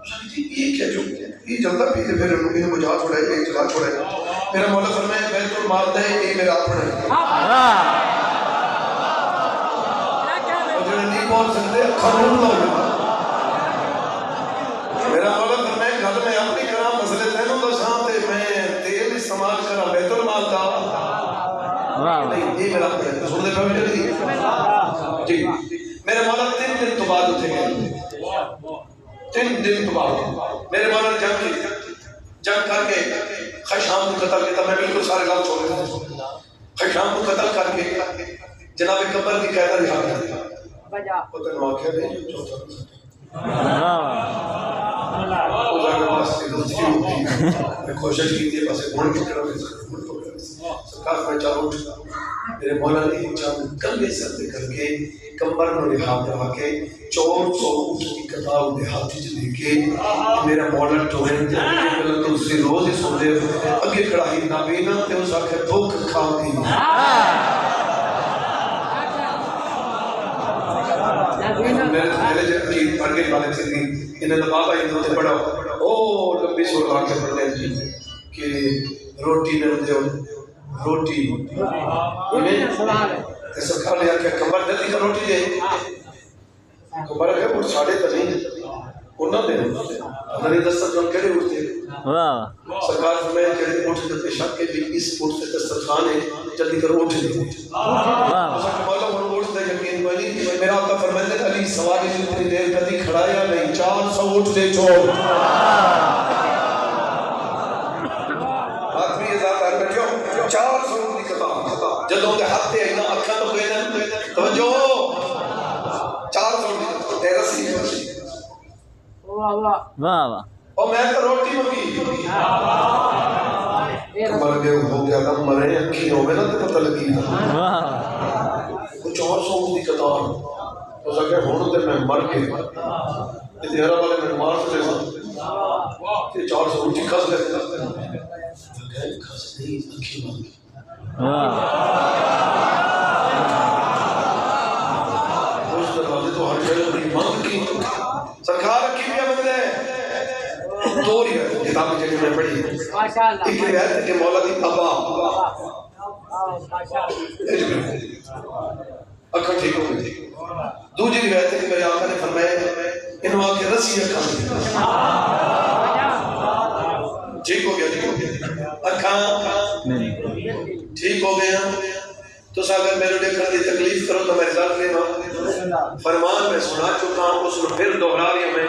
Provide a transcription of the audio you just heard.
یہ کیا جو یہ جلدا پی کے پھر انہیں بجا چھوڑے ایک جگہ چھوڑے میرا مولا فرمائے بیت المال دے یہ میرا اپنا ہے اور جو نہیں بول سکتے قانون لو میرا مولا فرمائے گھر میں اپنی کرام مسئلے تینوں دا شام تے میں تیل استعمال کرا بیت المال دا نہیں یہ میرا اپنا ہے سن دے پہ جلدی جی میرے مولا 3 دن تو بعد اٹھے گئے 3 دن تو بعد میرے مولا نے جنگ کر کے خشام کو قتل کیا میں بالکل سارے گاؤں چھوڑ گیا خشام کو قتل کر کے جناب قبر کی قیدہ رہا گیا پتہ واقعہ نہیں میں کوشش کی تھی بس گھوڑ کے کرو سرکار میں چالو میرے مولا نے چاند کلے سردے کر کے کمبر میں لحاظ رہا کے 400 اٹھ کی کتاب دے ہاتھی چلے کے میرا مولا ٹوہن دے ملن تو اسی روز ہی سن دے اگے کڑاہی نہ بینا تے اس آکھے بھوک کھا دی میرے جو عجیب پڑھ گئی والے سے تھی انہیں تو بابا ہی دو تے پڑھا او لمبی سور آکے پڑھنے جی کہ روٹی میں دے روٹی سرکار نے آکے کمبر جلدی کا روٹی دے کمبر ہے وہ ساڑھے تنہیں انہوں نے انہوں نے دسترخوان کہڑے اٹھتے سرکار فرمائے کہ اٹھ کے پیشاب کے بھی اس اٹھ سے دسترخوان ہے جلدی کر اٹھ دے مولا انہوں اٹھ دے یقین بنی میرا آقا فرمائے علی سواری جتنی دیر کدی کھڑایا نہیں 400 اٹھ دے چھوڑ آدمی یہ ذات آر بیٹھو 400 اٹھ دی کتاب جدوں دے ہاتھ تے اینا اکھاں تو گئے توجہ 400 اٹھ تیرا سی اور میں تو روٹی منگی مر گئے ہو گیا کم مرے اکھی ہو گئے نا تو پتہ لگی کچھ اور سو دی قطار تو سکے ہونو تے میں مر گئے اتحرہ والے میں مار سکے سا کہ 400 اٹھی کھس لے کھس نہیں اکھی منگی اس دروازے تو ہر جگہ بڑی مانگ کی سرکار کی بھی عمد ہے دو روایت کتاب میں جگہ میں پڑھی ایک روایت ہے کہ مولا دی ابا اکھا ٹھیک ہو گئی دوسری روایت ہے کہ میرے آقا نے فرمایا انہوں آکے رسی اکھا ٹھیک ہو گیا اکھا ٹھیک ہو گیا تو اگر میرے لئے کر دی تکلیف کرو تو میں رضا کرے فرمان میں سنا چکا ہوں اس کو پھر دوہرا لیا میں